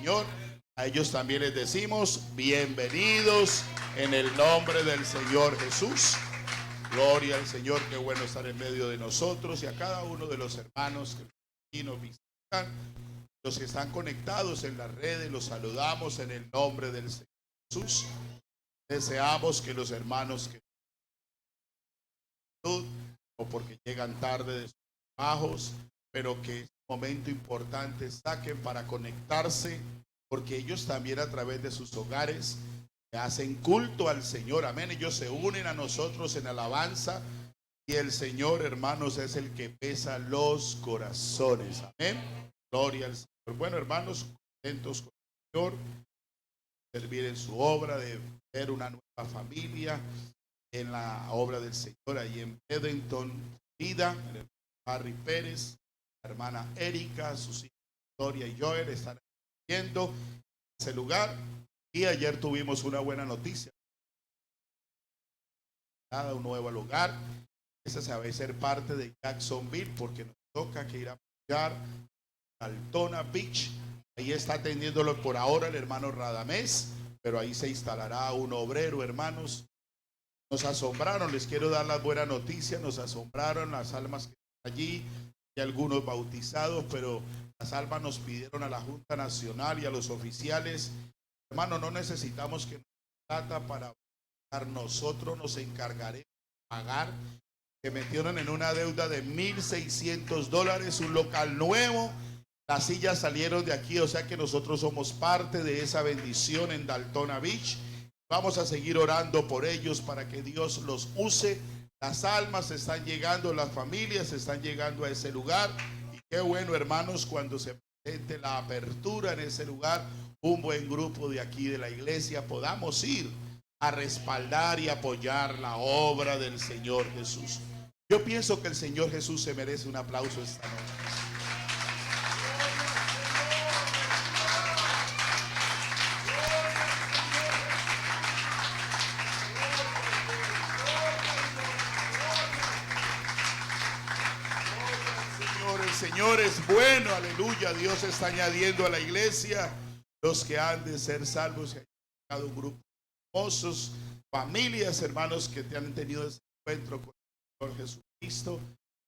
Señor. A ellos también les decimos bienvenidos en el nombre del Señor Jesús. Gloria al Señor, qué bueno estar en medio de nosotros, y a cada uno de los hermanos que nos visitan, los que están conectados en las redes, los saludamos en el nombre del Señor Jesús. Deseamos que los hermanos que o porque llegan tarde de sus trabajos, pero que es un momento importante, saquen para conectarse, porque ellos también a través de sus hogares hacen culto al Señor. Amén. Ellos se unen a nosotros en alabanza, y el Señor, hermanos, es el que pesa los corazones. Amén. Gloria al Señor. Bueno, hermanos, contentos con el Señor, servir en su obra, de ver una nueva familia en la obra del Señor, ahí en Edenton, Vida, el hermano Harry Pérez, la hermana Erika, sus hijos Gloria y Joel están viendo ese lugar. Y ayer tuvimos una buena noticia, un nuevo lugar. Ese se va a ser parte de Jacksonville, porque nos toca que ir a apoyar Daytona Beach. Ahí está atendiéndolo por ahora el hermano Radamés, pero ahí se instalará un obrero, hermanos. Nos asombraron, les quiero dar la buena noticia, nos asombraron las almas que están allí, y algunos bautizados, pero las almas nos pidieron a la Junta Nacional y a los oficiales: hermano, no necesitamos que nos plata para bautizar, nosotros nos encargaremos de pagar. Que metieron en una deuda de $1,600, un local nuevo, las sillas salieron de aquí, o sea que nosotros somos parte de esa bendición en Daytona Beach. Vamos a seguir orando por ellos para que Dios los use. Las almas están llegando, las familias están llegando a ese lugar, y qué bueno, hermanos, cuando se presente la apertura en ese lugar, un buen grupo de aquí de la iglesia podamos ir a respaldar y apoyar la obra del Señor Jesús. Yo pienso que el Señor Jesús se merece un aplauso esta noche. Señores, bueno, aleluya, Dios está añadiendo a la iglesia los que han de ser salvos. Y ha llegado un grupo de hermosos, familias, hermanos, que te han tenido ese encuentro con el Señor Jesucristo,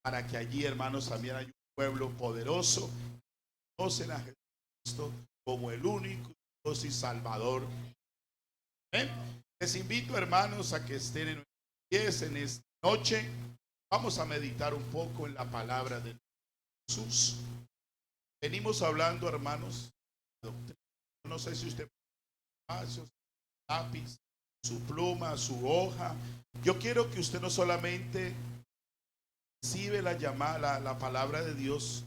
para que allí, hermanos, también hay un pueblo poderoso que conocen a Jesucristo como el único Dios y Salvador. ¿Eh? Les invito, hermanos, a que estén en pies en esta noche. Vamos a meditar un poco en la palabra de Jesús. Venimos hablando, hermanos, de doctrina. No sé si usted puede su lápiz, su pluma, su hoja. Yo quiero que usted no solamente recibe la llamada, la palabra de Dios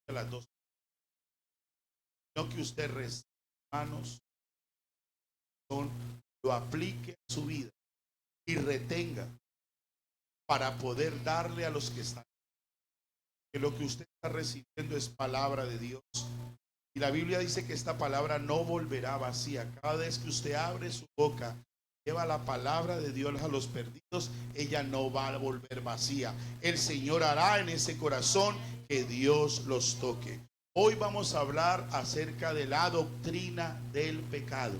de las dos, sino que usted reciba, hermanos, lo aplique a su vida y retenga para poder darle a los que están. Que lo que usted está recibiendo es palabra de Dios, y la Biblia dice que esta palabra no volverá vacía. Cada vez que usted abre su boca, lleva la palabra de Dios a los perdidos, ella no va a volver vacía. El Señor hará en ese corazón que Dios los toque. Hoy vamos a hablar acerca de la doctrina del pecado.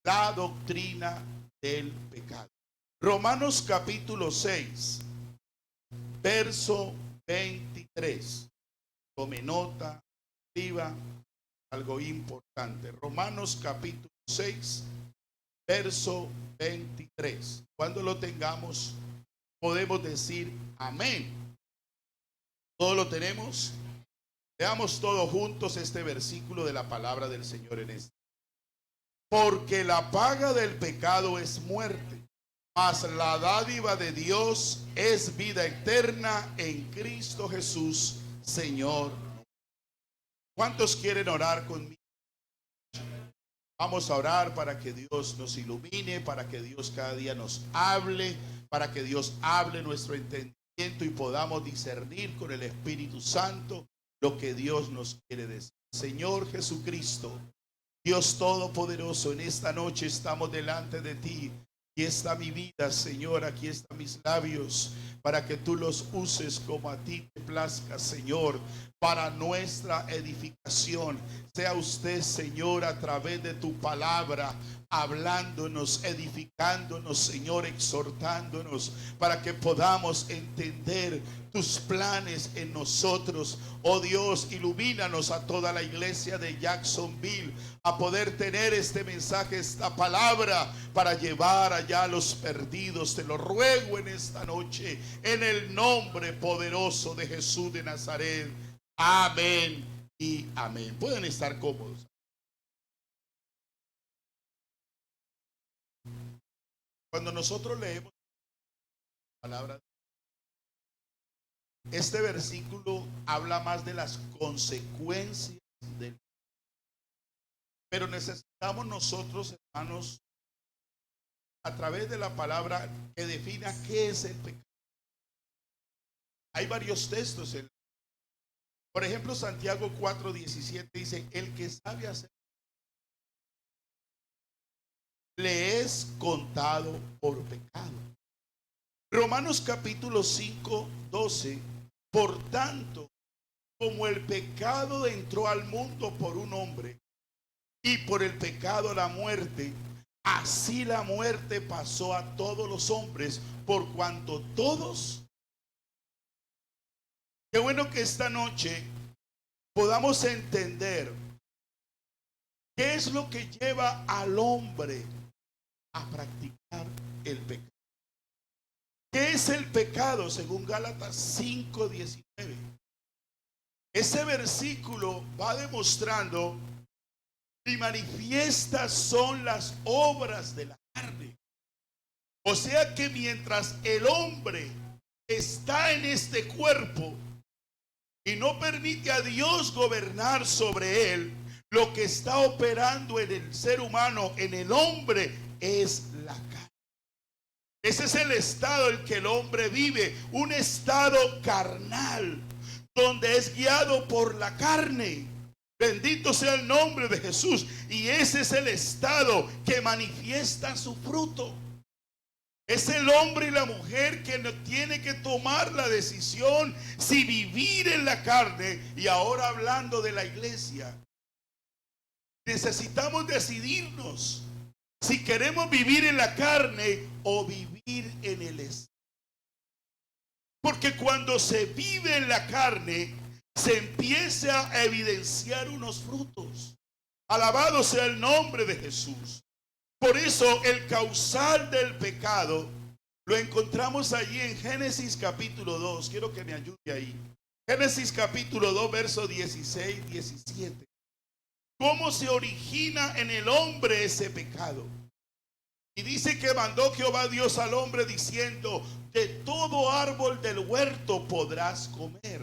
La doctrina del pecado. Romanos capítulo 6, verso 23. Tome nota, escriba algo importante. Romanos capítulo 6, verso 23. Cuando lo tengamos, podemos decir amén. ¿Todo lo tenemos? Leamos todos juntos este versículo de la palabra del Señor en este. Porque la paga del pecado es muerte, mas la dádiva de Dios es vida eterna en Cristo Jesús, Señor. ¿Cuántos quieren orar conmigo? Vamos a orar para que Dios nos ilumine, para que Dios cada día nos hable, para que Dios hable nuestro entendimiento y podamos discernir con el Espíritu Santo lo que Dios nos quiere decir. Señor Jesucristo, Dios Todopoderoso, en esta noche estamos delante de ti. Aquí está mi vida, Señor, aquí están mis labios, para que tú los uses como a ti te plazca, Señor, para nuestra edificación. Sea usted, Señor, a través de tu palabra, hablándonos, edificándonos, Señor, exhortándonos, para que podamos entender tus planes en nosotros. Oh Dios, ilumínanos a toda la iglesia de Jacksonville a poder tener este mensaje, esta palabra, para llevar allá a los perdidos. Te lo ruego en esta noche, en el nombre poderoso de Jesús de Nazaret. Amén y amén. Pueden estar cómodos. Cuando nosotros leemos la palabra, este versículo habla más de las consecuencias del. Pero necesitamos nosotros, hermanos, a través de la palabra, que defina qué es el pecado. Hay varios textos. Por ejemplo, Santiago 4:17 dice: el que sabe hacer, le es contado por pecado. Romanos capítulo 5:12: por tanto, como el pecado entró al mundo por un hombre, y por el pecado la muerte, así la muerte pasó a todos los hombres, por cuanto todos. Qué bueno que esta noche podamos entender qué es lo que lleva al hombre a practicar el pecado. ¿Qué es el pecado? Según Gálatas 5:19. Ese versículo va demostrando y manifiestas son las obras de la carne. O sea que mientras el hombre está en este cuerpo y no permite a Dios gobernar sobre él, lo que está operando en el ser humano, en el hombre, es la carne. Ese es el estado en que el hombre vive, un estado carnal, donde es guiado por la carne. Bendito sea el nombre de Jesús. Y ese es el estado que manifiesta su fruto. Es el hombre y la mujer que no tiene que tomar la decisión si vivir en la carne. Y ahora hablando de la iglesia, necesitamos decidirnos si queremos vivir en la carne o vivir en el espíritu. Porque cuando se vive en la carne, se empieza a evidenciar unos frutos. Alabado sea el nombre de Jesús. Por eso el causal del pecado lo encontramos allí en Génesis capítulo 2. Quiero que me ayude ahí. Génesis capítulo 2, versos 16, 17. ¿Cómo se origina en el hombre ese pecado? Y dice que mandó Jehová Dios al hombre diciendo: de todo árbol del huerto podrás comer,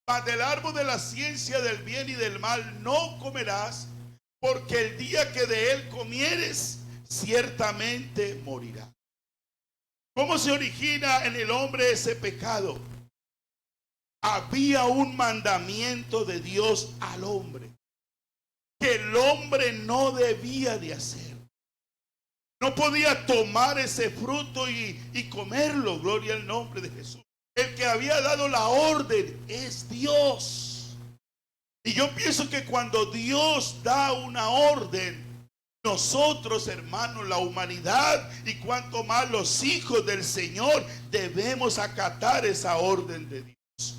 mas del árbol de la ciencia del bien y del mal no comerás, porque el día que de él comieres, ciertamente morirás. ¿Cómo se origina en el hombre ese pecado? Había un mandamiento de Dios al hombre que el hombre no debía de hacer. No podía tomar ese fruto y comerlo. Gloria al nombre de Jesús. El que había dado la orden es Dios. Y yo pienso que cuando Dios da una orden, nosotros, hermanos, la humanidad y cuanto más los hijos del Señor, debemos acatar esa orden de Dios.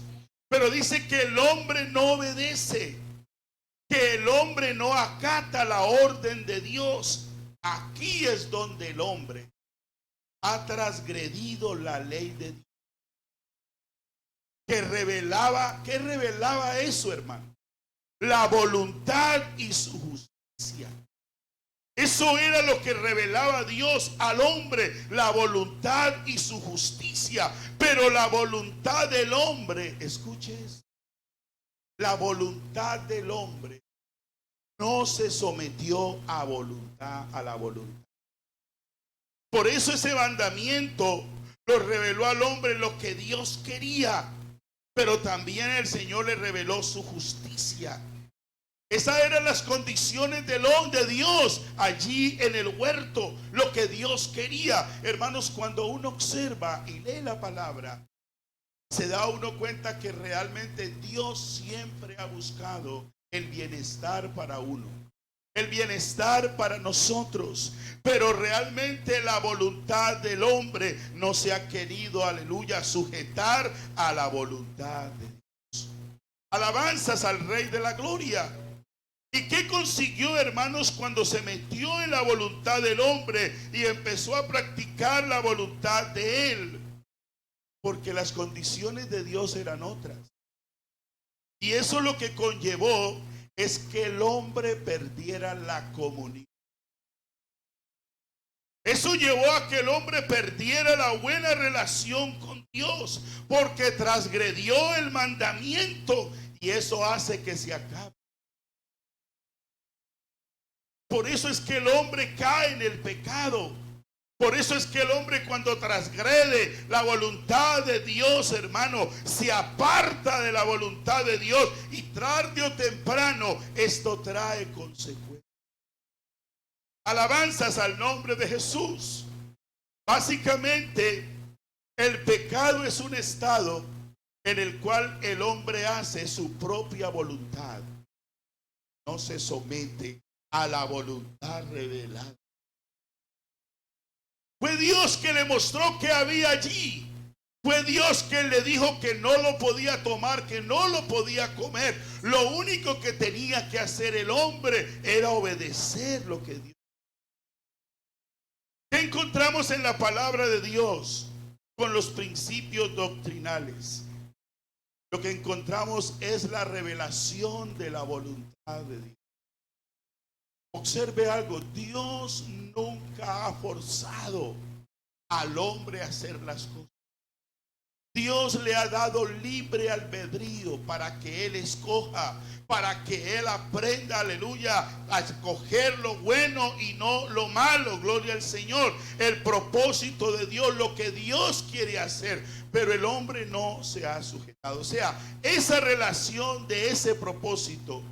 Pero dice que el hombre no obedece, que el hombre no acata la orden de Dios. Aquí es donde el hombre ha transgredido la ley de Dios. ¿Qué revelaba eso, hermano? La voluntad y su justicia. Eso era lo que revelaba Dios al hombre, la voluntad y su justicia. Pero la voluntad del hombre, escuche esto, la voluntad del hombre no se sometió a la voluntad. Por eso ese mandamiento lo reveló al hombre lo que Dios quería, pero también el Señor le reveló su justicia. Esas eran las condiciones de Dios allí en el huerto, lo que Dios quería. Hermanos, cuando uno observa y lee la palabra, se da uno cuenta que realmente Dios siempre ha buscado el bienestar para uno, el bienestar para nosotros, pero realmente la voluntad del hombre no se ha querido, aleluya, sujetar a la voluntad de Dios. Alabanzas al Rey de la Gloria. ¿Y qué consiguió, hermanos, cuando se metió en la voluntad del hombre y empezó a practicar la voluntad de él? Porque las condiciones de Dios eran otras. Y eso lo que conllevó es que el hombre perdiera la comunión. Eso llevó a que el hombre perdiera la buena relación con Dios, porque transgredió el mandamiento, y eso hace que se acabe. Por eso es que el hombre cae en el pecado. Por eso es que el hombre, cuando transgrede la voluntad de Dios, hermano, se aparta de la voluntad de Dios, y tarde o temprano esto trae consecuencias. Alabanzas al nombre de Jesús. Básicamente, el pecado es un estado en el cual el hombre hace su propia voluntad. No se somete a la voluntad revelada. Fue Dios que le mostró que había allí. Fue Dios que le dijo que no lo podía tomar, que no lo podía comer. Lo único que tenía que hacer el hombre era obedecer lo que Dios. ¿Qué encontramos en la palabra de Dios con los principios doctrinales? Lo que encontramos es la revelación de la voluntad de Dios. Observe algo, Dios nunca ha forzado al hombre a hacer las cosas. Dios le ha dado libre albedrío para que él escoja, para que él aprenda, aleluya, a escoger lo bueno y no lo malo. Gloria al Señor. El propósito de Dios, lo que Dios quiere hacer, pero el hombre no se ha sujetado. O sea, esa relación de ese propósito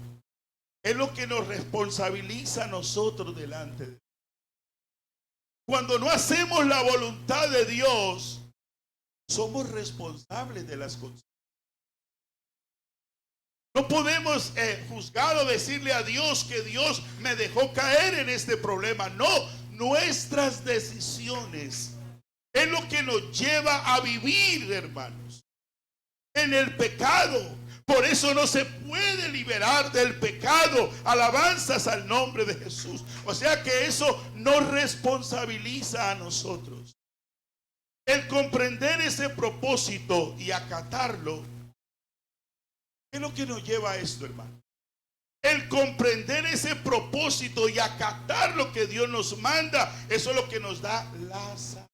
es lo que nos responsabiliza a nosotros delante de Dios. Cuando no hacemos la voluntad de Dios, somos responsables de las consecuencias. No podemos juzgar o decirle a Dios que Dios me dejó caer en este problema. No, nuestras decisiones es lo que nos lleva a vivir, hermanos, en el pecado. Por eso no se puede liberar del pecado. Alabanzas al nombre de Jesús. O sea que eso nos responsabiliza a nosotros. El comprender ese propósito y acatarlo, ¿qué es lo que nos lleva a esto, hermano? El comprender ese propósito y acatar lo que Dios nos manda, eso es lo que nos da la salvación.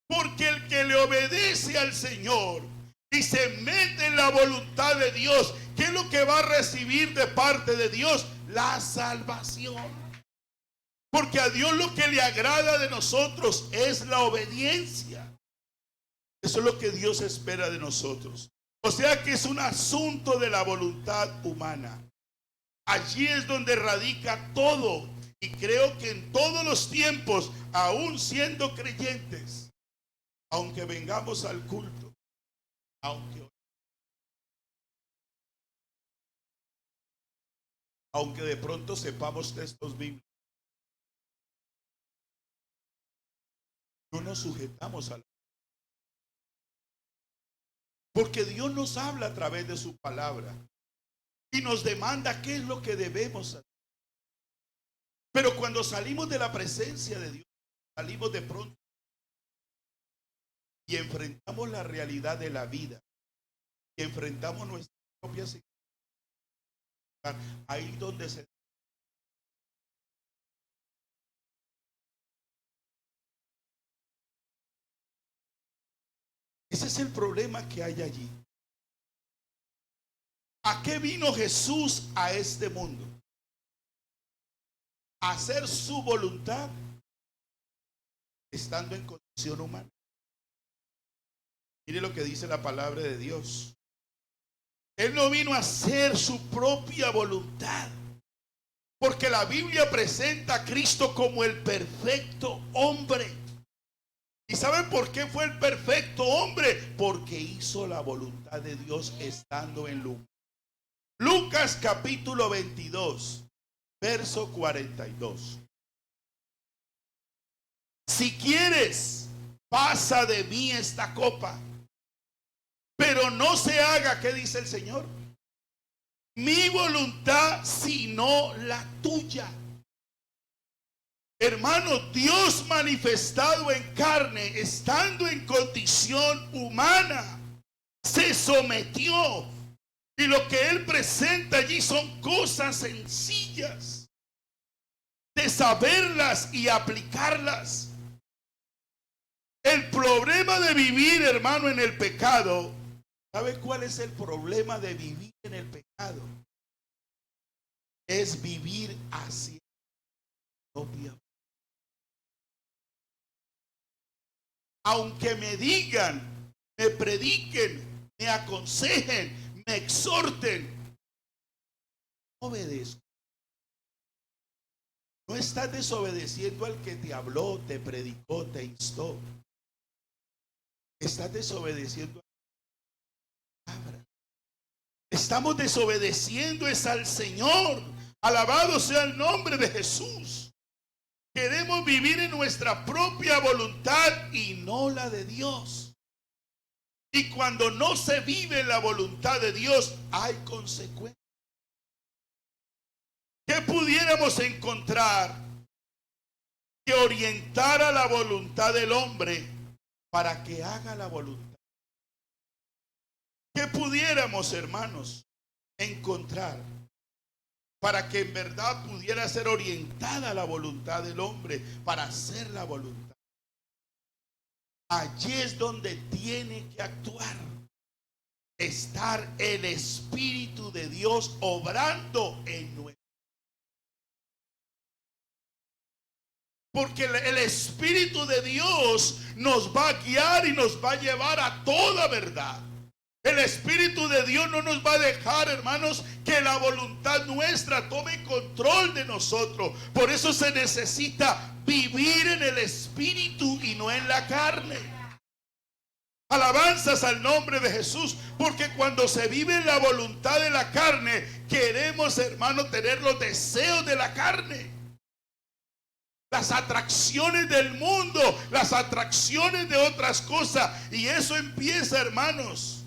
Porque el que le obedece al Señor y se mete en la voluntad de Dios, ¿qué es lo que va a recibir de parte de Dios? La salvación. Porque a Dios lo que le agrada de nosotros es la obediencia. Eso es lo que Dios espera de nosotros. O sea que es un asunto de la voluntad humana. Allí es donde radica todo. Y creo que en todos los tiempos, aún siendo creyentes, aunque vengamos al culto, aunque de pronto sepamos textos bíblicos, no nos sujetamos a la. Porque Dios nos habla a través de su palabra y nos demanda qué es lo que debemos hacer. Pero cuando salimos de la presencia de Dios, salimos de pronto y enfrentamos la realidad de la vida, y enfrentamos nuestra propia situación, ahí donde se. Ese es el problema que hay allí. ¿A qué vino Jesús a este mundo? A hacer su voluntad, estando en condición humana. Mire lo que dice la palabra de Dios. Él no vino a hacer su propia voluntad, porque la Biblia presenta a Cristo como el perfecto hombre. ¿Y saben por qué fue el perfecto hombre? Porque hizo la voluntad de Dios estando en Lucas. Lucas capítulo 22, verso 42. Si quieres, pasa de mí esta copa, pero no se haga, ¿qué dice el Señor? Mi voluntad, sino la tuya. Hermano, Dios manifestado en carne, estando en condición humana, se sometió. Y lo que Él presenta allí son cosas sencillas de saberlas y aplicarlas. El problema de vivir, hermano, en el pecado, ¿sabe cuál es el problema de vivir en el pecado? Es vivir hacia la propia. Aunque me digan, me prediquen, me aconsejen, me exhorten, obedezco. No estás desobedeciendo al que te habló, te predicó, te instó. Estás desobedeciendo a la palabra. Estamos desobedeciendo es al Señor. Alabado sea el nombre de Jesús. Queremos vivir en nuestra propia voluntad y no la de Dios. Y cuando no se vive la voluntad de Dios, hay consecuencias. ¿Qué pudiéramos encontrar que orientara la voluntad del hombre para que haga la voluntad? ¿Qué pudiéramos, hermanos, encontrar para que en verdad pudiera ser orientada la voluntad del hombre para hacer la voluntad? Allí es donde tiene que actuar, estar el Espíritu de Dios obrando en nuestra. Porque el Espíritu de Dios nos va a guiar y nos va a llevar a toda verdad. El Espíritu de Dios no nos va a dejar, hermanos, que la voluntad nuestra tome control de nosotros. Por eso se necesita vivir en el Espíritu y no en la carne. Alabanzas al nombre de Jesús, porque cuando se vive en la voluntad de la carne, queremos, hermanos, tener los deseos de la carne. Las atracciones del mundo, las atracciones de otras cosas. Y eso empieza, hermanos,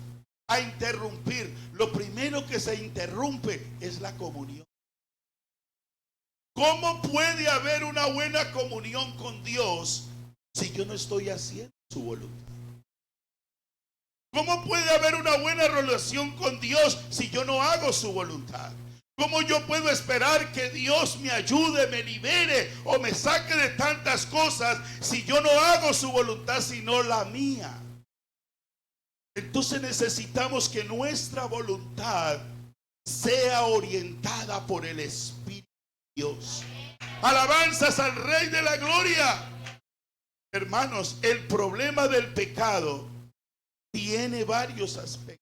a interrumpir. Lo primero que se interrumpe es la comunión. ¿Cómo puede haber una buena comunión con Dios si yo no estoy haciendo su voluntad? ¿Cómo puede haber una buena relación con Dios si yo no hago su voluntad? ¿Cómo yo puedo esperar que Dios me ayude, me libere o me saque de tantas cosas si yo no hago su voluntad sino la mía? Entonces necesitamos que nuestra voluntad sea orientada por el Espíritu de Dios. Alabanzas al Rey de la Gloria. Hermanos, el problema del pecado tiene varios aspectos.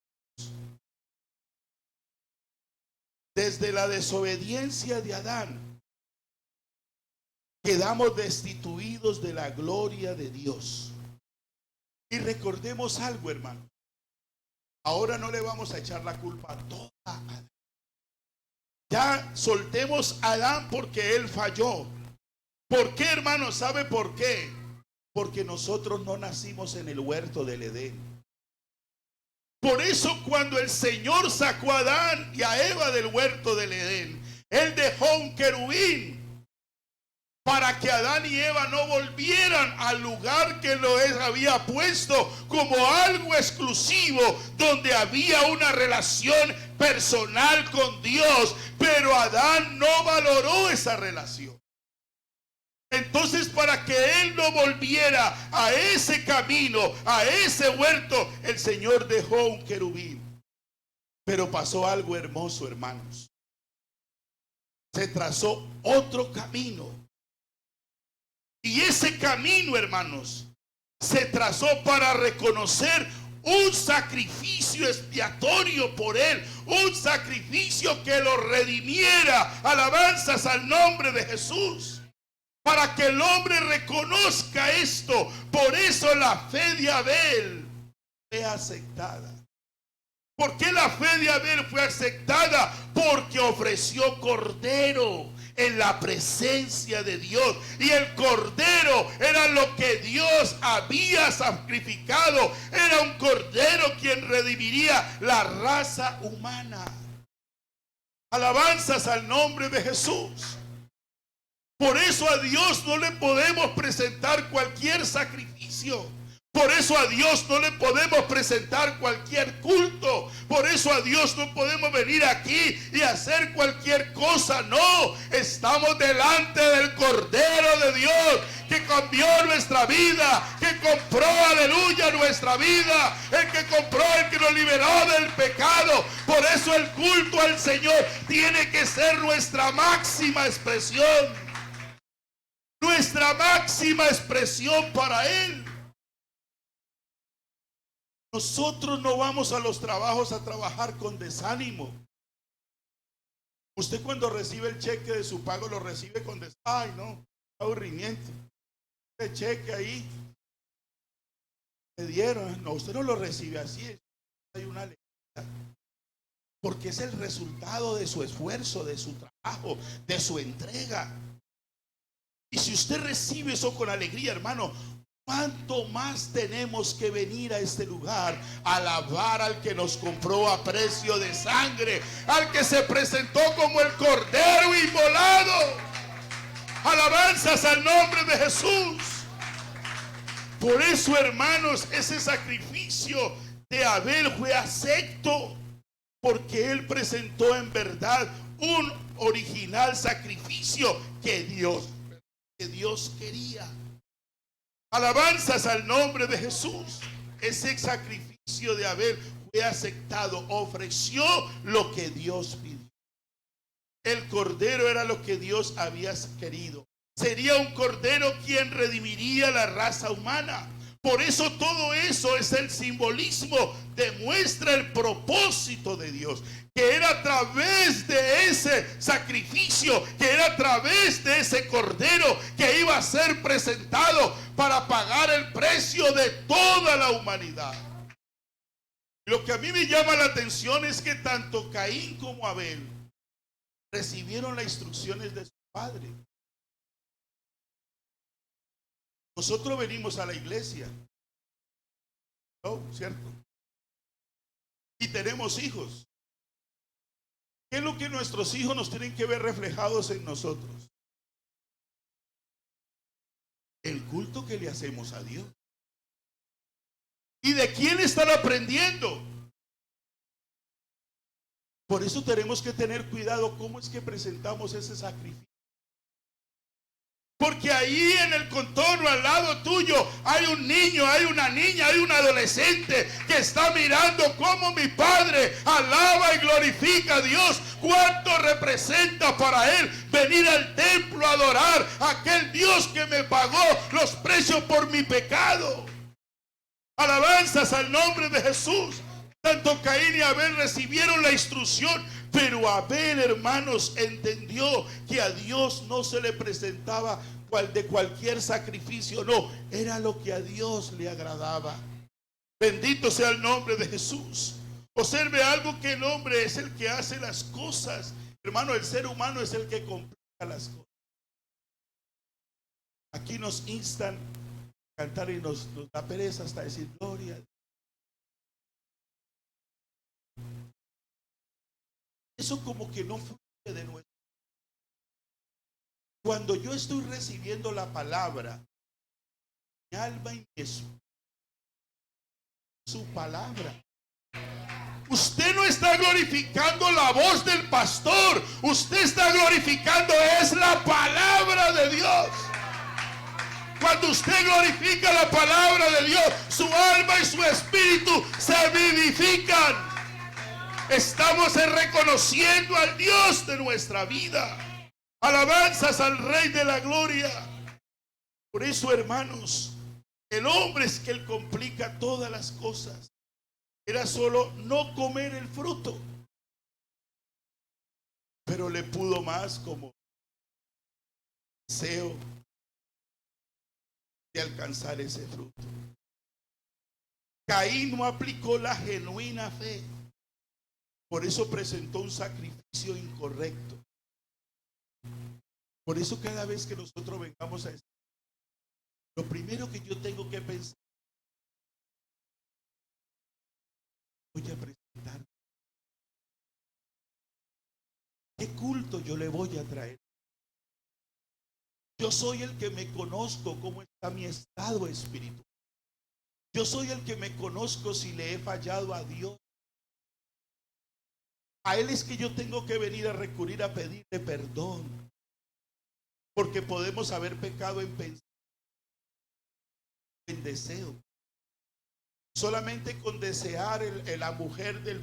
Desde la desobediencia de Adán, quedamos destituidos de la gloria de Dios. Y recordemos algo, hermano. Ahora no le vamos a echar la culpa a toda Adán. Ya soltemos a Adán porque él falló. ¿Por qué, hermano? ¿Sabe por qué? Porque nosotros no nacimos en el huerto del Edén. Por eso cuando el Señor sacó a Adán y a Eva del huerto del Edén, Él dejó un querubín para que Adán y Eva no volvieran al lugar que lo había puesto como algo exclusivo, donde había una relación personal con Dios, pero Adán no valoró esa relación. Entonces, para que él no volviera a ese camino, a ese huerto, el Señor dejó un querubín. Pero pasó algo hermoso, hermanos. Se trazó otro camino. Y ese camino, hermanos, se trazó para reconocer un sacrificio expiatorio por él, un sacrificio que lo redimiera. Alabanzas al nombre de Jesús. para que el hombre reconozca esto. Por eso la fe de Abel fue aceptada. ¿Por qué la fe de Abel fue aceptada? Porque ofreció cordero en la presencia de Dios. Y el cordero era lo que Dios había sacrificado. Era un cordero quien redimiría la raza humana. Alabanzas al nombre de Jesús. Por eso a Dios no le podemos presentar cualquier sacrificio. Por eso a Dios no le podemos presentar cualquier culto. Por eso a Dios no podemos venir aquí y hacer cualquier cosa. No, estamos delante del Cordero de Dios que cambió nuestra vida, que compró, aleluya, nuestra vida. El que compró, el que nos liberó del pecado. Por eso el culto al Señor tiene que ser nuestra máxima expresión. Nuestra máxima expresión para Él. Nosotros no vamos a los trabajos a trabajar con desánimo. Usted cuando recibe el cheque de su pago lo recibe con desánimo. Ay, no, aburrimiento. El cheque ahí le dieron. No, usted no lo recibe así. Hay una alegría. Porque es el resultado de su esfuerzo, de su trabajo, de su entrega. Y si usted recibe eso con alegría, hermano, ¿cuánto más tenemos que venir a este lugar a alabar al que nos compró a precio de sangre, al que se presentó como el Cordero inmolado? Alabanzas al nombre de Jesús. Por eso, hermanos, ese sacrificio de Abel fue acepto, porque él presentó en verdad un original sacrificio que Dios quería. Alabanzas al nombre de Jesús. Ese sacrificio de Abel fue aceptado. Ofreció lo que Dios pidió. El cordero era lo que Dios había querido. Sería un cordero quien redimiría la raza humana. Por eso todo eso es el simbolismo. Demuestra el propósito de Dios. Que era a través de ese sacrificio, que era a través de ese cordero que iba a ser presentado para pagar el precio de toda la humanidad. Lo que a mí me llama la atención es que tanto Caín como Abel recibieron las instrucciones de su padre. Nosotros venimos a la iglesia, ¿no? ¿Cierto? Y tenemos hijos. ¿Qué es lo que nuestros hijos nos tienen que ver reflejados en nosotros? El culto que le hacemos a Dios. ¿Y de quién están aprendiendo? Por eso tenemos que tener cuidado cómo es que presentamos ese sacrificio. Porque ahí en el contorno al lado tuyo hay un niño, hay una niña, hay un adolescente que está mirando cómo mi padre alaba y glorifica a Dios. ¿Cuánto representa para él venir al templo a adorar a aquel Dios que me pagó los precios por mi pecado? Alabanzas al nombre de Jesús. Tanto Caín y Abel recibieron la instrucción, pero Abel, hermanos, entendió que a Dios no se le presentaba de cualquier sacrificio, no, era lo que a Dios le agradaba. Bendito sea el nombre de Jesús. Observe algo, que el hombre es el que hace las cosas. Hermano, el ser humano es el que complica las cosas. Aquí nos instan a cantar y nos da pereza hasta decir gloria. Eso como que no fluye de nuestro. Cuando yo estoy recibiendo la palabra, mi alma y mi espíritu, su palabra. Usted no está glorificando la voz del pastor, usted está glorificando es la palabra de Dios. Cuando usted glorifica la palabra de Dios, su alma y su espíritu se vivifican. Estamos reconociendo al Dios de nuestra vida. Alabanzas al Rey de la Gloria. Por eso, hermanos, el hombre es que él complica todas las cosas. Era solo no comer el fruto. Pero le pudo más como deseo de alcanzar ese fruto. Caín no aplicó la genuina fe. Por eso presentó un sacrificio incorrecto. Por eso cada vez que nosotros vengamos a esto, lo primero que yo tengo que pensar, voy a presentar. ¿Qué culto yo le voy a traer? Yo soy el que me conozco cómo está mi estado espiritual. Yo soy el que me conozco si le he fallado a Dios. A Él es que yo tengo que venir a recurrir a pedirle perdón. Porque podemos haber pecado en pensamiento, en deseo. Solamente con desear la mujer del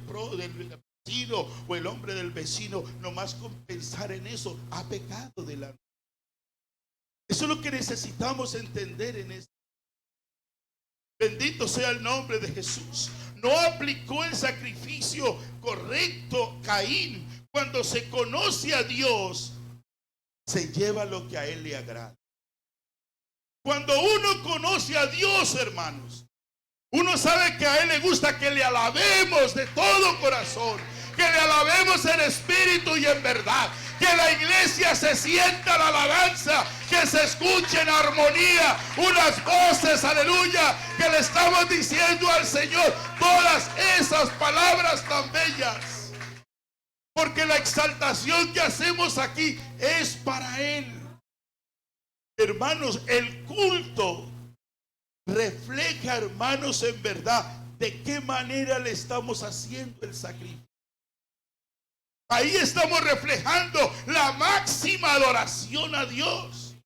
vecino o el hombre del vecino, nomás con pensar en eso, ha pecado delante. Eso es lo que necesitamos entender en esto. Bendito sea el nombre de Jesús. No aplicó el sacrificio correcto Caín. Cuando se conoce a Dios, se lleva lo que a Él le agrada. Cuando uno conoce a Dios, hermanos, uno sabe que a Él le gusta que le alabemos de todo corazón, que le alabemos en espíritu y en verdad, que la iglesia se sienta la alabanza, que se escuche en armonía unas voces, aleluya, que le estamos diciendo al Señor todas esas palabras tan bellas, porque la exaltación que hacemos aquí es para Él. Hermanos, el culto refleja, hermanos, en verdad de qué manera le estamos haciendo el sacrificio. Ahí estamos reflejando la máxima adoración a Dios.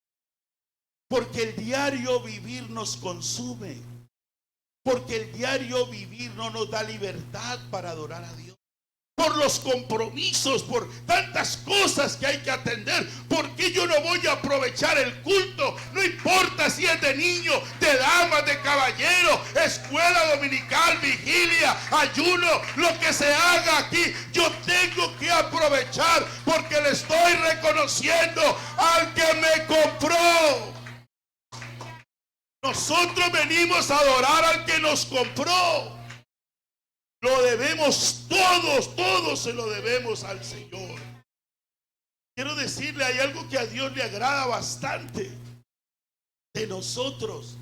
Porque el diario vivir nos consume. Porque el diario vivir no nos da libertad para adorar a Dios. Por los compromisos, por tantas cosas que hay que atender. ¿Por qué yo no voy a aprovechar el culto? No importa si es de niño, de dama, de caballero, escuela dominical, vigilia, ayuno, lo que se haga aquí, yo tengo que aprovechar porque le estoy reconociendo al que me compró. Nosotros venimos a adorar al que nos compró. Lo debemos todos se lo debemos al Señor. Quiero decirle, hay algo que a Dios le agrada bastante de nosotros.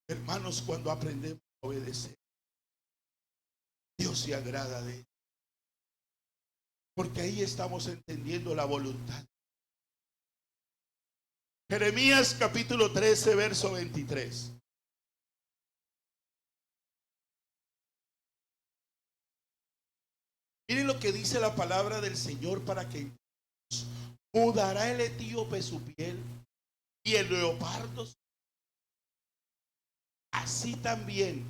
Hermanos, cuando aprendemos a obedecer, Dios se agrada de él. Porque ahí estamos entendiendo la voluntad. Jeremías capítulo 13, verso 23. Miren lo que dice la palabra del Señor para que mudará el etíope su piel y el leopardo. Así también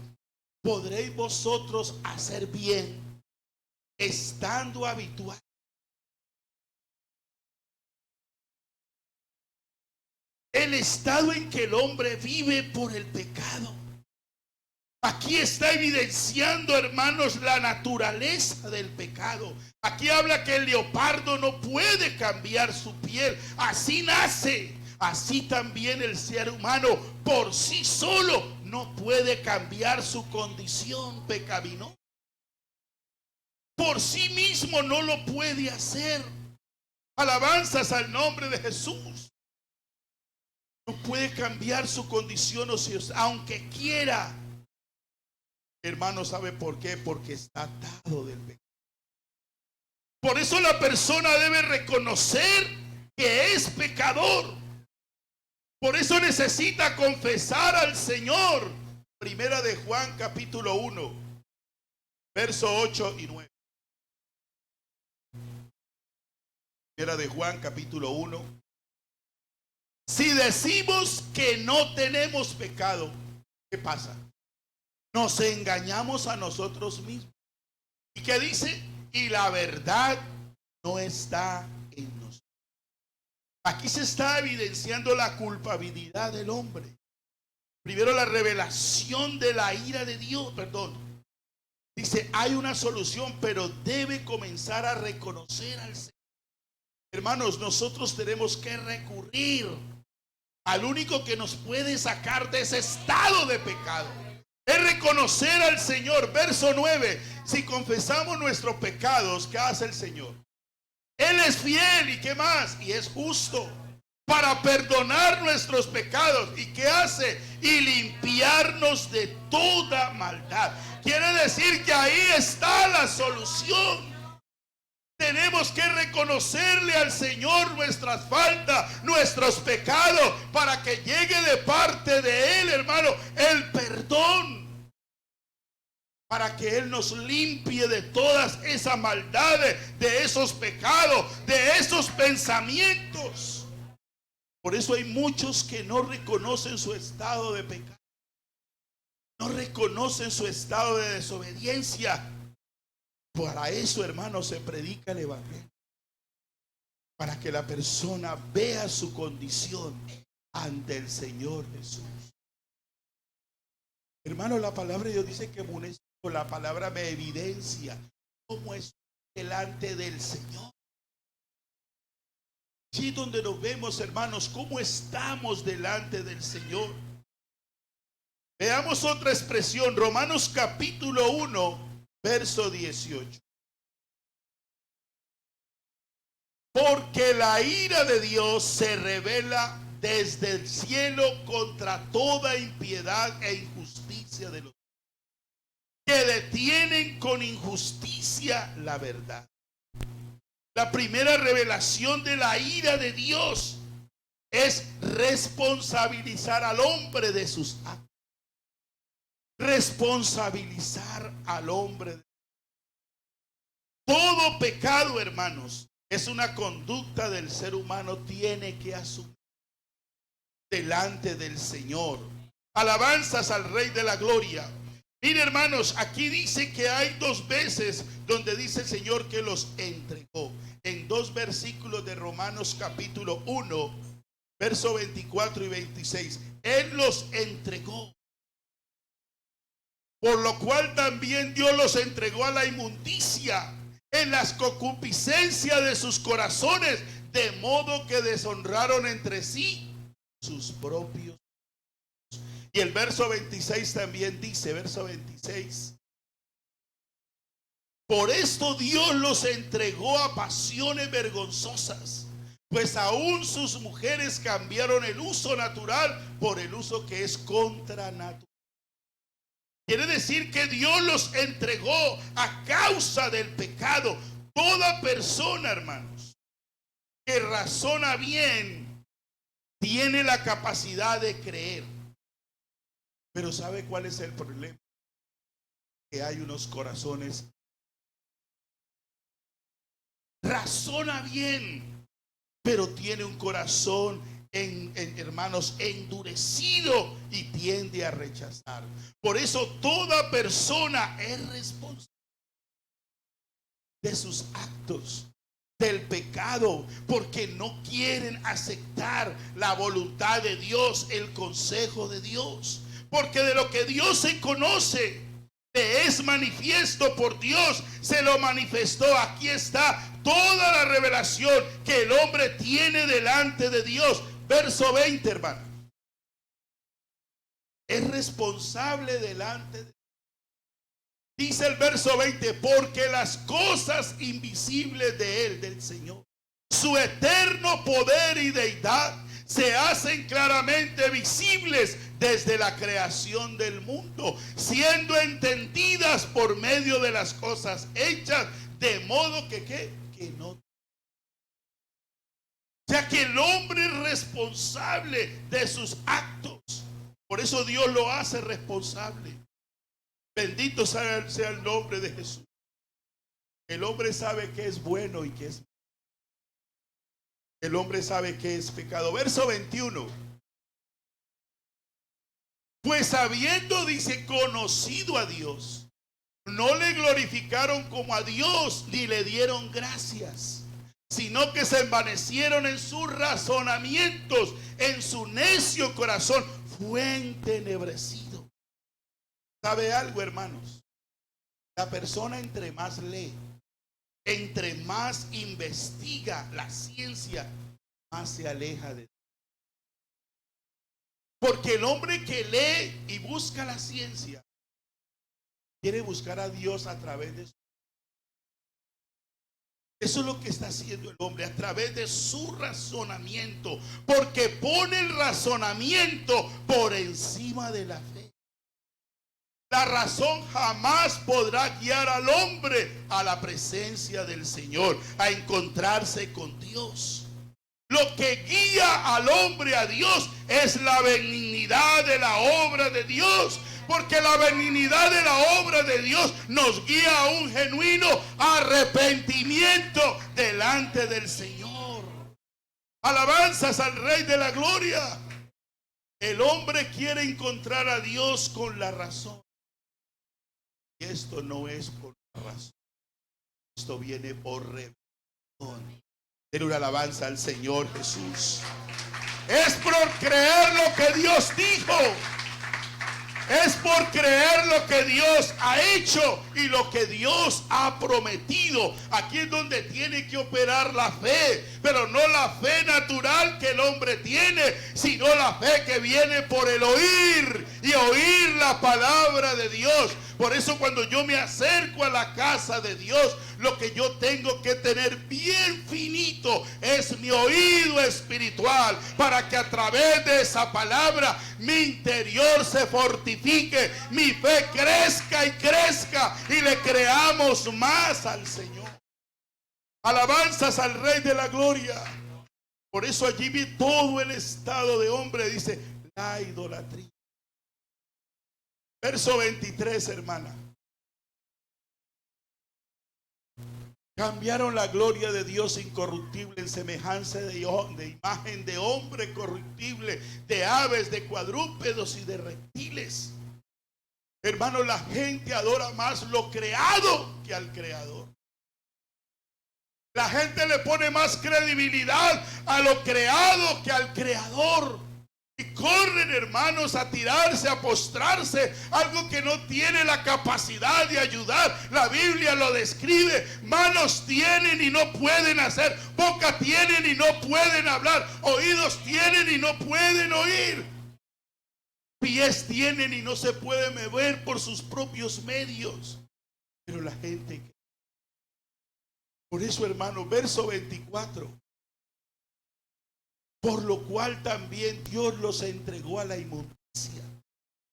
podréis vosotros hacer bien, estando habituados. El estado en que el hombre vive por el pecado. Aquí está evidenciando, hermanos, la naturaleza del pecado. Aquí habla que el leopardo no puede cambiar su piel. Así nace. Así también el ser humano por sí solo no puede cambiar su condición pecaminosa. Por sí mismo no lo puede hacer. Alabanzas al nombre de Jesús. No puede cambiar su condición, o sea, aunque quiera. Hermano, ¿sabe por qué? Porque está atado del pecado. Por eso la persona debe reconocer que es pecador. Por eso necesita confesar al Señor. Primera de Juan capítulo 1, verso 8 y 9. Primera de Juan capítulo 1. Si decimos que no tenemos pecado, ¿qué pasa? Nos engañamos a nosotros mismos. ¿Y qué dice? Y la verdad no está en nosotros. Aquí se está evidenciando la culpabilidad del hombre. Primero la revelación de la ira de Dios, Dice, hay una solución, pero debe comenzar a reconocer al Señor. Hermanos, nosotros tenemos que recurrir al único que nos puede sacar de ese estado de pecado. Es reconocer al Señor. Verso 9. Si confesamos nuestros pecados, ¿qué hace el Señor? Él es fiel y ¿qué más? Y es justo para perdonar nuestros pecados. ¿Y qué hace? Y limpiarnos de toda maldad. Quiere decir que ahí está la solución. Tenemos que reconocerle al Señor nuestras faltas, nuestros pecados, para que llegue de parte de Él, hermano, el perdón. Para que Él nos limpie de todas esas maldades, de esos pecados, de esos pensamientos. Por eso hay muchos que no reconocen su estado de pecado. No reconocen su estado de desobediencia. Para eso, hermanos, se predica el evangelio. Para que la persona vea su condición ante el Señor Jesús. Hermano, la palabra de Dios dice que la palabra me evidencia cómo es delante del Señor. Allí donde nos vemos, hermanos, cómo estamos delante del Señor. Veamos otra expresión, Romanos capítulo 1, verso 18. Porque la ira de Dios se revela desde el cielo contra toda impiedad e injusticia de los que detienen con injusticia la verdad. La primera revelación de la ira de Dios es responsabilizar al hombre de sus actos. Responsabilizar al hombre. Todo pecado, hermanos, es una conducta del ser humano, tiene que asumir delante del Señor. Alabanzas al Rey de la Gloria. Mire, hermanos, aquí dice que hay dos veces donde dice el Señor que los entregó. En dos versículos de Romanos capítulo 1, verso 24 y 26. Él los entregó. Por lo cual también Dios los entregó a la inmundicia en las concupiscencias de sus corazones, de modo que deshonraron entre sí sus propios. Y el verso 26 también dice, verso 26. Por esto Dios los entregó a pasiones vergonzosas, pues aún sus mujeres cambiaron el uso natural por el uso que es contranatural. Quiere decir que Dios los entregó a causa del pecado. Toda persona, hermanos, que razona bien, tiene la capacidad de creer. Pero ¿sabe cuál es el problema? Que hay unos corazones. Razona bien, pero tiene un corazón, hermanos, endurecido y tiende a rechazar. Por eso toda persona es responsable de sus actos, del pecado, porque no quieren aceptar la voluntad de Dios, el consejo de Dios. Porque de lo que Dios se conoce, le es manifiesto por Dios, se lo manifestó. Aquí está toda la revelación que el hombre tiene delante de Dios. Verso 20, hermano. Es responsable delante de Dios. Dice el verso 20, porque las cosas invisibles de Él, del Señor, su eterno poder y deidad, se hacen claramente visibles desde la creación del mundo, siendo entendidas por medio de las cosas hechas, de modo que no. O sea que el hombre es responsable de sus actos. Por eso Dios lo hace responsable. Bendito sea el nombre de Jesús. El hombre sabe que es bueno y que es malo. El hombre sabe que es pecado. Verso 21. Pues habiendo, dice, conocido a Dios, no le glorificaron como a Dios, ni le dieron gracias, sino que se envanecieron en sus razonamientos, en su necio corazón fue entenebrecido. ¿Sabe algo, hermanos? La persona entre más lee, entre más investiga la ciencia, más se aleja de Dios. Porque el hombre que lee y busca la ciencia quiere buscar a Dios a través de su... Eso es lo que está haciendo el hombre a través de su razonamiento, porque pone el razonamiento por encima de la fe. La razón jamás podrá guiar al hombre a la presencia del Señor, a encontrarse con Dios. Lo que guía al hombre a Dios es la benignidad de la obra de Dios. Porque la benignidad de la obra de Dios nos guía a un genuino arrepentimiento delante del Señor. Alabanzas al Rey de la Gloria. El hombre quiere encontrar a Dios con la razón. Y esto no es por la razón. Esto viene por revelación. Denle una alabanza al Señor Jesús. Es por creer lo que Dios dijo. Es por creer lo que Dios ha hecho y lo que Dios ha prometido. Aquí es donde tiene que operar la fe, pero no la fe natural que el hombre tiene, sino la fe que viene por el oír y oír la palabra de Dios. Por eso cuando yo me acerco a la casa de Dios, lo que yo tengo que tener bien finito es mi oído espiritual, para que a través de esa palabra mi interior se fortifique, mi fe crezca y crezca y le creamos más al Señor. Alabanzas al Rey de la Gloria. Por eso allí vi todo el estado de hombre, dice, la idolatría. Verso 23, hermana. Cambiaron la gloria de Dios incorruptible en semejanza de imagen de hombre corruptible, de aves, de cuadrúpedos y de reptiles. Hermano, la gente adora más lo creado que al creador. La gente le pone más credibilidad a lo creado que al creador. Y corren, hermanos, a tirarse, a postrarse, algo que no tiene la capacidad de ayudar. La Biblia lo describe: manos tienen y no pueden hacer, boca tienen y no pueden hablar, oídos tienen y no pueden oír, pies tienen y no se pueden mover por sus propios medios. Pero la gente, por eso, hermano, verso 24. Por lo cual también Dios los entregó a la inmundicia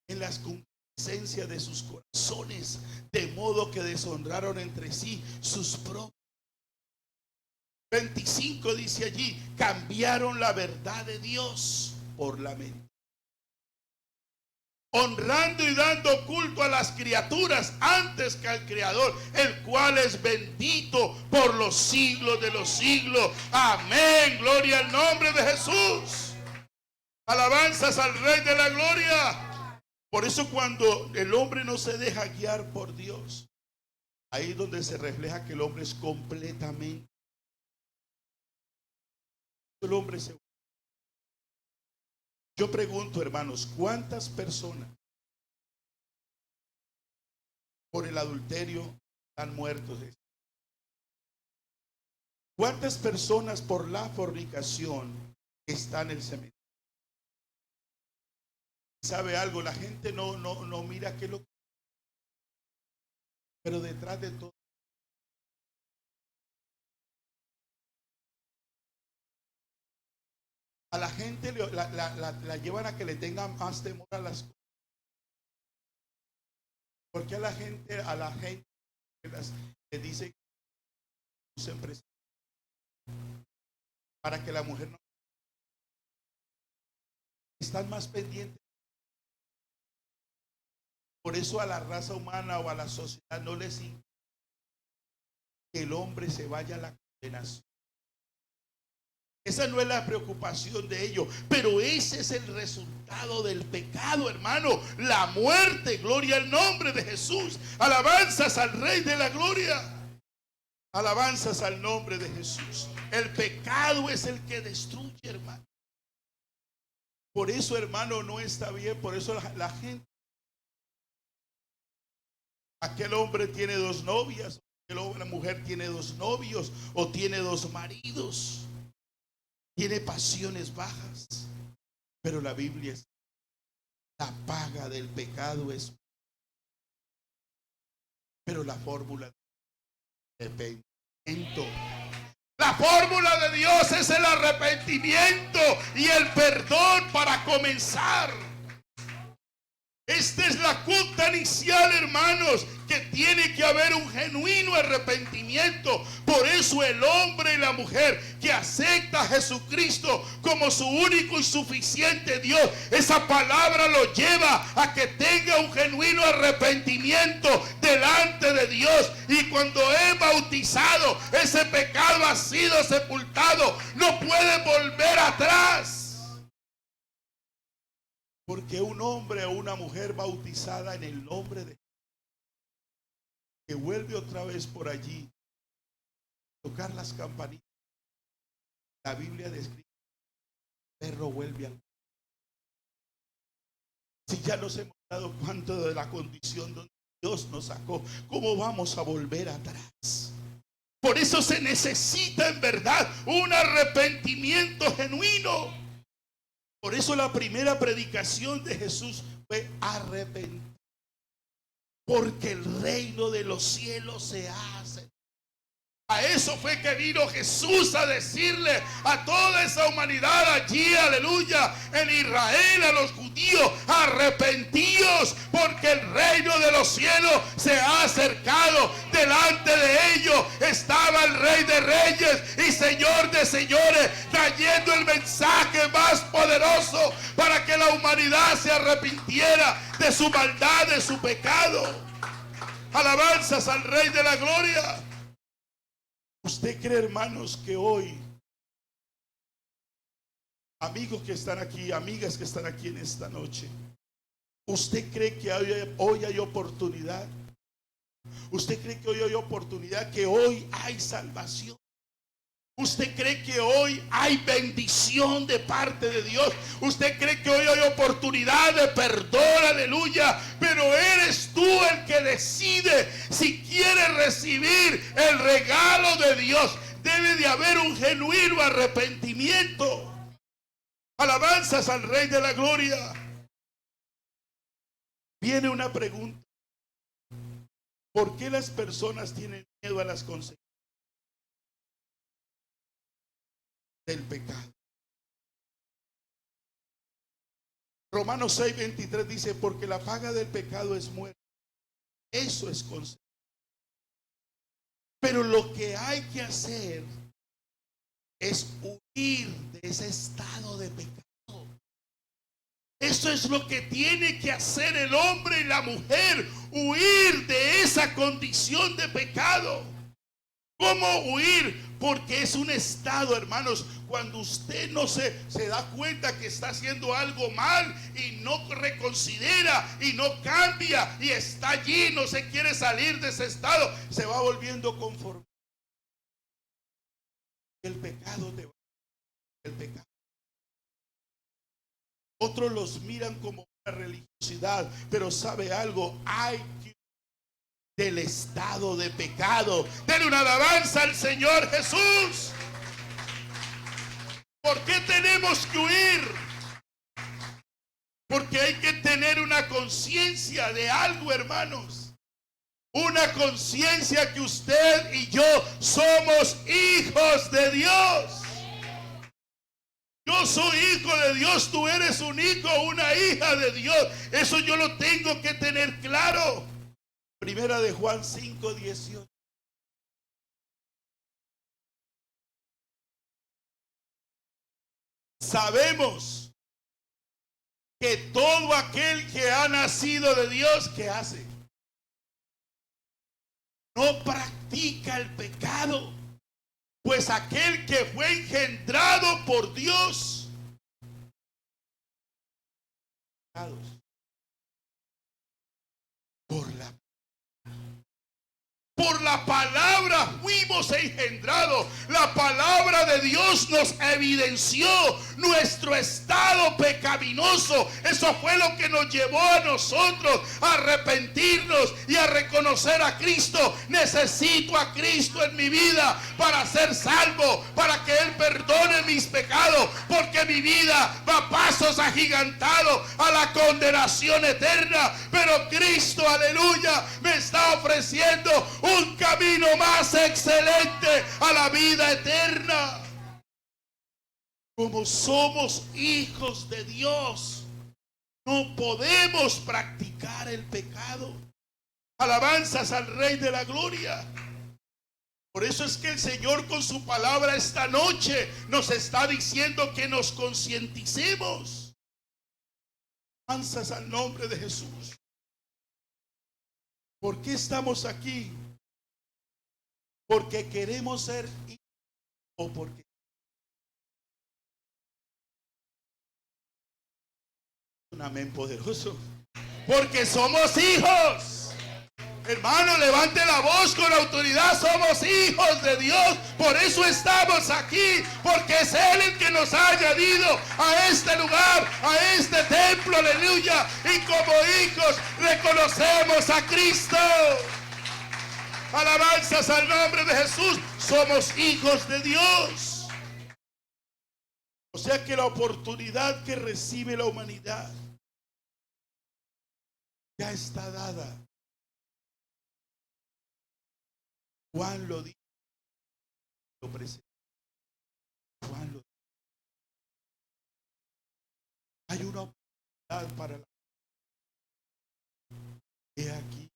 en las concupiscencias de sus corazones, de modo que deshonraron entre sí sus propios. 25 dice allí: cambiaron la verdad de Dios por la mentira, honrando y dando culto a las criaturas antes que al Creador, el cual es bendito por los siglos de los siglos. Amén. Gloria al nombre de Jesús. Alabanzas al Rey de la Gloria. Por eso cuando el hombre no se deja guiar por Dios, ahí es donde se refleja que el hombre es completamente. El hombre se... Yo pregunto, hermanos, ¿cuántas personas por el adulterio están muertos? ¿Cuántas personas por la fornicación están en el cementerio? ¿Sabe algo? La gente no mira qué es lo que... Pero detrás de todo, a la gente la llevan a que le tengan más temor a las cosas. Porque a la gente le dice que siempre, para que la mujer no... Están más pendientes. Por eso a la raza humana o a la sociedad no les importa que el hombre se vaya a la condenación. Esa no es la preocupación de ellos, pero ese es el resultado del pecado, hermano, la muerte. Gloria al nombre de Jesús. Alabanzas al Rey de la Gloria. Alabanzas al nombre de Jesús. El pecado es el que destruye, hermano. Por eso, hermano, no está bien. Por eso la gente, aquel hombre tiene 2 novias, La mujer tiene dos novios o tiene dos maridos, tiene pasiones bajas, pero la Biblia es: la paga del pecado es, pero la fórmula de arrepentimiento. La fórmula de Dios es el arrepentimiento y el perdón para comenzar. Esta es la cuota inicial, hermanos, que tiene que haber un genuino arrepentimiento. Por eso el hombre y la mujer que acepta a Jesucristo como su único y suficiente Dios, esa palabra lo lleva a que tenga un genuino arrepentimiento delante de Dios. Y cuando es bautizado, ese pecado ha sido sepultado, no puede volver atrás. Porque un hombre o una mujer bautizada en el nombre de Jesús, que vuelve otra vez por allí a tocar las campanitas, la Biblia describe: el perro vuelve al... Si ya nos hemos dado cuenta de la condición donde Dios nos sacó, ¿cómo vamos a volver atrás? Por eso se necesita en verdad un arrepentimiento genuino. Por eso la primera predicación de Jesús fue arrepentir, porque el reino de los cielos se hace. A eso fue que vino Jesús, a decirle a toda esa humanidad allí, aleluya, en Israel, a los judíos: arrepentíos, porque el reino de los cielos se ha acercado. Delante de ellos estaba el Rey de Reyes y Señor de Señores, trayendo el mensaje más poderoso para que la humanidad se arrepintiera de su maldad, de su pecado. Alabanzas al Rey de la Gloria. ¿Usted cree, hermanos, que hoy, amigos que están aquí, amigas que están aquí en esta noche, usted cree que hoy hay oportunidad? ¿Usted cree que hoy hay oportunidad, que hoy hay salvación? ¿Usted cree que hoy hay bendición de parte de Dios? ¿Usted cree que hoy hay oportunidad de perdón? Aleluya. Pero eres tú el que decide si quieres recibir el regalo de Dios. Debe de haber un genuino arrepentimiento. Alabanzas al Rey de la Gloria. Viene una pregunta: ¿por qué las personas tienen miedo a las consecuencias del pecado? Romanos 6:23 dice: porque la paga del pecado es muerte. Eso es consecuencia. Pero lo que hay que hacer es huir de ese estado de pecado. Eso es lo que tiene que hacer el hombre y la mujer: huir de esa condición de pecado. ¿Cómo huir? Porque es un estado, hermanos, cuando usted no se da cuenta que está haciendo algo mal y no reconsidera y no cambia y está allí, no se quiere salir de ese estado, se va volviendo conforme. El pecado te va a... el pecado. Otros los miran como una religiosidad, pero ¿sabe algo? Hay que del estado de pecado. Denle una alabanza al Señor Jesús. ¿Por qué tenemos que huir? Porque hay que tener una conciencia de algo, hermanos. Una conciencia que usted y yo somos hijos de Dios. Yo soy hijo de Dios, tú eres un hijo o una hija de Dios. Eso yo lo tengo que tener claro. Primera de Juan 5:18. Sabemos que todo aquel que ha nacido de Dios, ¿qué hace? No practica el pecado, pues aquel que fue engendrado por Dios, por la palabra ya fuimos engendrados. La palabra de Dios nos evidenció nuestro estado pecaminoso. Eso fue lo que nos llevó a nosotros a arrepentirnos y a reconocer a Cristo. Necesito a Cristo en mi vida para ser salvo, para que Él perdone mis pecados, porque mi vida va a pasos agigantados a la condenación eterna. Pero Cristo, aleluya, me está ofreciendo un camino más excelente a la vida eterna. Como somos hijos de Dios, no podemos practicar el pecado. Alabanzas al Rey de la Gloria. Por eso es que el Señor con su palabra esta noche nos está diciendo que nos concienticemos. Alabanzas al nombre de Jesús. ¿Por qué estamos aquí? ¿Porque queremos ser hijos o porque un amén poderoso? Porque somos hijos. Hermano, levante la voz con autoridad. Somos hijos de Dios. Por eso estamos aquí, porque es Él el que nos ha añadido a este lugar, a este templo, aleluya. Y como hijos reconocemos a Cristo. Alabanzas al nombre de Jesús. Somos hijos de Dios. O sea que la oportunidad que recibe la humanidad ya está dada. Juan lo dijo, lo presentó. Juan lo dijo. Hay una oportunidad para la he aquí.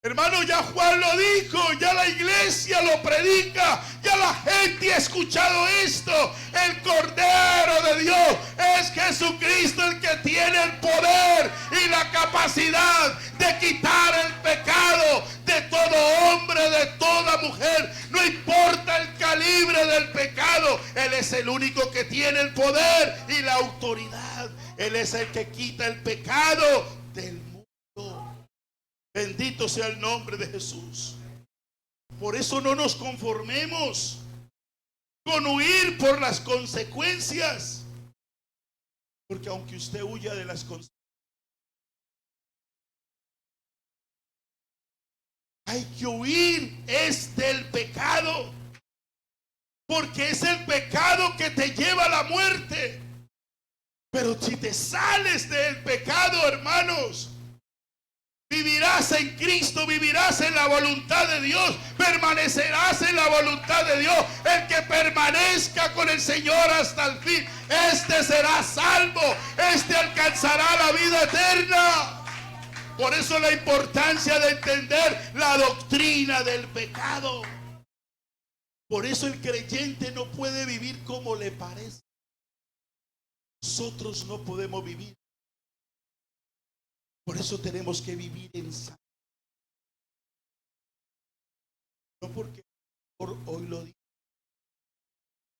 Hermano, ya Juan lo dijo, ya la iglesia lo predica, ya la gente ha escuchado esto. El Cordero de Dios es Jesucristo el que tiene el poder y la capacidad de quitar el pecado de todo hombre, de toda mujer. No importa el calibre del pecado, Él es el único que tiene el poder y la autoridad. Él es el que quita el pecado del mundo. Bendito sea el nombre de Jesús. Por eso no nos conformemos con huir por las consecuencias. Porque aunque usted huya de las consecuencias, hay que huir es del pecado. Porque es el pecado que te lleva a la muerte. Pero si te sales del pecado, hermanos, vivirás en Cristo, vivirás en la voluntad de Dios, permanecerás en la voluntad de Dios. El que permanezca con el Señor hasta el fin, este será salvo, este alcanzará la vida eterna. Por eso la importancia de entender la doctrina del pecado. Por eso el creyente no puede vivir como le parece. Nosotros no podemos vivir. Por eso tenemos que vivir en santidad. No porque por hoy lo diga,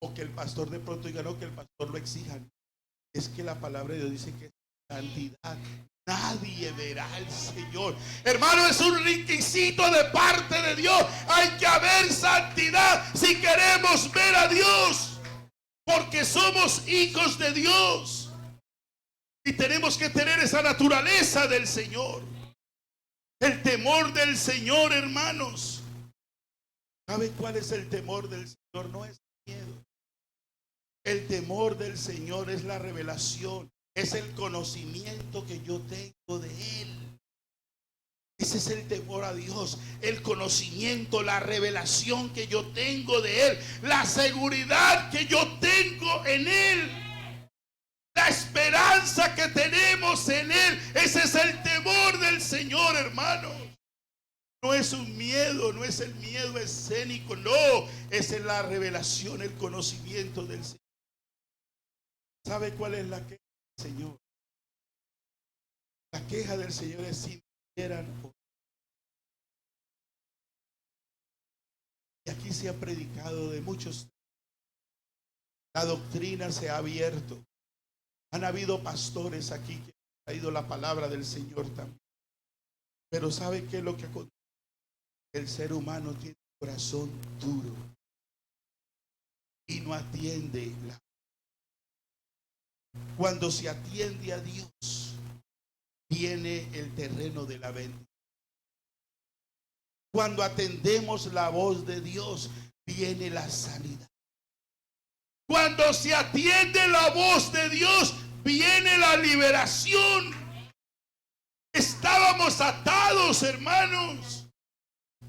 o que el pastor de pronto diga, no, que el pastor lo exija. Es que la palabra de Dios dice que es santidad. Nadie verá al Señor. Hermano, es un requisito de parte de Dios. Hay que haber santidad si queremos ver a Dios. Porque somos hijos de Dios. Y tenemos que tener esa naturaleza del Señor. El temor del Señor, hermanos. ¿Sabe cuál es el temor del Señor? No es miedo. El temor del Señor es la revelación. Es el conocimiento que yo tengo de Él. Ese es el temor a Dios. El conocimiento, la revelación que yo tengo de Él. La seguridad que yo tengo en Él. La esperanza que tenemos en Él. Ese es el temor del Señor, hermano. No es un miedo, no es el miedo escénico, no. Es en la revelación, el conocimiento del Señor. ¿Sabe cuál es la queja del Señor? La queja del Señor es si vieran. Y aquí se ha predicado de muchos. La doctrina se ha abierto. Han habido pastores aquí que ha ido la palabra del Señor también. Pero ¿sabe qué es lo que acontece? El ser humano tiene un corazón duro y no atiende. Cuando se atiende a Dios, viene el terreno de la bendición. Cuando atendemos la voz de Dios, viene la sanidad. Cuando se atiende la voz de Dios, viene la liberación. Estábamos atados, hermanos,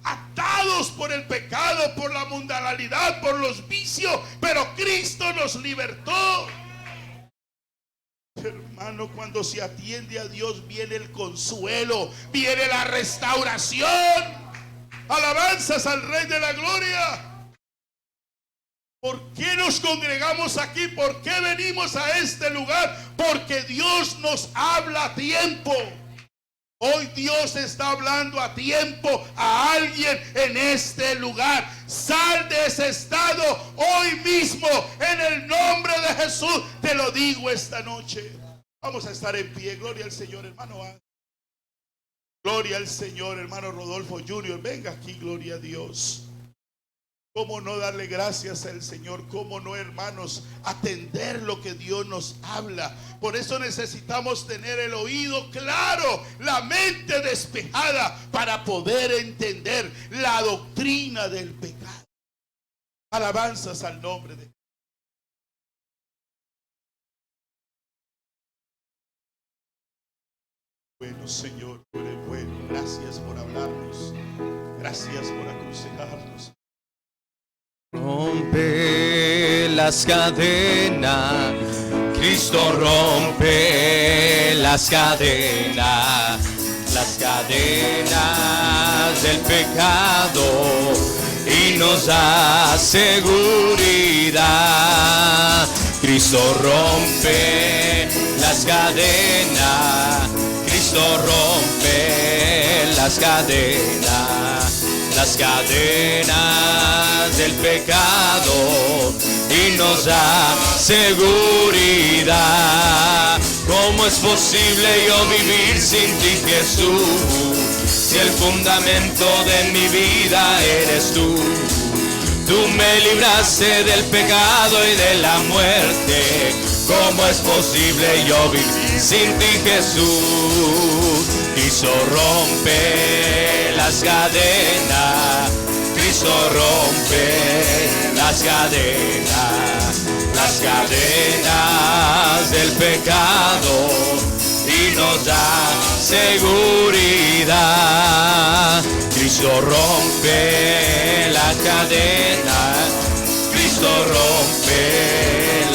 atados por el pecado, por la mundanalidad, por los vicios, pero Cristo nos libertó. Hermano, cuando se atiende a Dios, viene el consuelo, viene la restauración. Alabanzas al Rey de la Gloria. ¿Por qué nos congregamos aquí? ¿Por qué venimos a este lugar? Porque Dios nos habla a tiempo. Hoy Dios está hablando a tiempo a alguien en este lugar. Sal de ese estado hoy mismo, en el nombre de Jesús. Te lo digo esta noche. Vamos a estar en pie. Gloria al Señor, hermano. Gloria al Señor, hermano Rodolfo Junior. Venga aquí, gloria a Dios. ¿Cómo no darle gracias al Señor? ¿Cómo no, hermanos, atender lo que Dios nos habla? Por eso necesitamos tener el oído claro, la mente despejada, para poder entender la doctrina del pecado. Alabanzas al nombre de Dios. Bueno, Señor, tú eres bueno. Gracias por hablarnos. Gracias por aconsejarnos. Rompe las cadenas, Cristo rompe las cadenas del pecado y nos da seguridad. Cristo rompe las cadenas, Cristo rompe las cadenas del pecado y nos da seguridad. ¿Cómo es posible yo vivir sin ti, Jesús? Si el fundamento de mi vida eres tú. Tú me libraste del pecado y de la muerte. ¿Cómo es posible yo vivir sin ti, Jesús? Cristo rompe las cadenas, Cristo rompe las cadenas del pecado y nos da seguridad. Cristo rompe las cadenas, Cristo rompe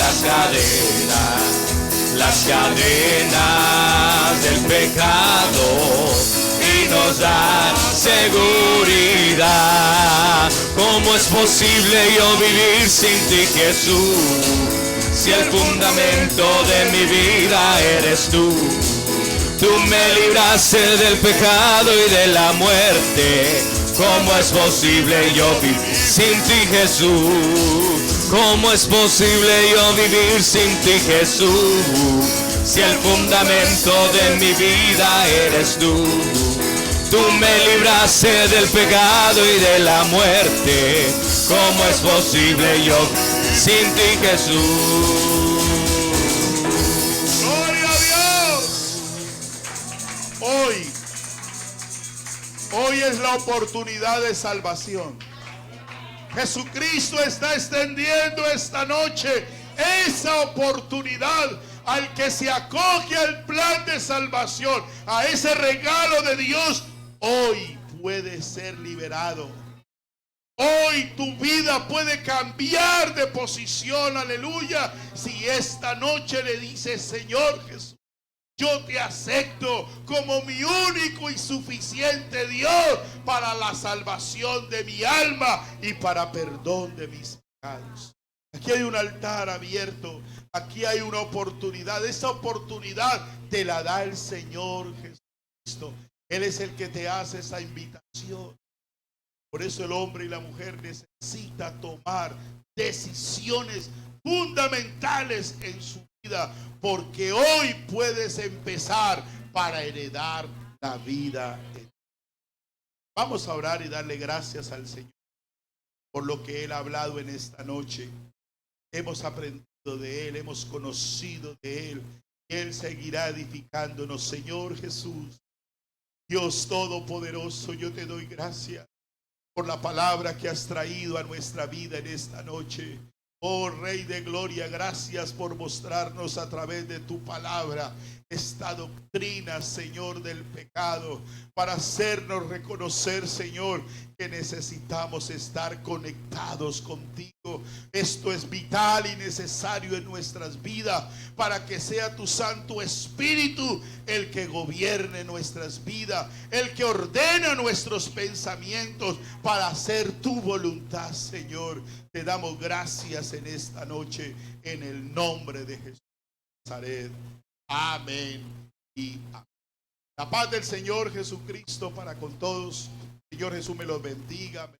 las cadenas del pecado y nos da seguridad. ¿Cómo es posible yo vivir sin ti, Jesús? Si el fundamento de mi vida eres tú. Tú me libraste del pecado y de la muerte. ¿Cómo es posible yo vivir sin ti, Jesús? ¿Cómo es posible yo vivir sin ti, Jesús? Si el fundamento de mi vida eres tú. Tú me libraste del pecado y de la muerte. ¿Cómo es posible yo vivir sin ti, Jesús? ¡Gloria a Dios! Hoy es la oportunidad de salvación. Jesucristo está extendiendo esta noche esa oportunidad al que se acoge al plan de salvación, a ese regalo de Dios. Hoy puede ser liberado. Hoy tu vida puede cambiar de posición, aleluya, si esta noche le dices: Señor Jesús, yo te acepto como mi único y suficiente Dios para la salvación de mi alma y para perdón de mis pecados. Aquí hay un altar abierto, aquí hay una oportunidad. Esa oportunidad te la da el Señor Jesucristo. Él es el que te hace esa invitación. Por eso el hombre y la mujer necesitan tomar decisiones fundamentales en su vida. vida, porque hoy puedes empezar para heredar la vida eterna. Vamos a orar y darle gracias al Señor por lo que Él ha hablado en esta noche. Hemos aprendido de Él, hemos conocido de Él, y Él seguirá edificándonos. Señor Jesús, Dios Todopoderoso, yo te doy gracias por la palabra que has traído a nuestra vida en esta noche. Oh Rey de Gloria, gracias por mostrarnos a través de tu palabra esta doctrina, Señor, del pecado, para hacernos reconocer, Señor, que necesitamos estar conectados contigo. Esto es vital y necesario en nuestras vidas para que sea tu Santo Espíritu el que gobierne nuestras vidas, el que ordena nuestros pensamientos para hacer tu voluntad, Señor. Te damos gracias en esta noche en el nombre de Jesús de Nazaret. Amén y amén. La paz del Señor Jesucristo para con todos. Señor Jesús me los bendiga.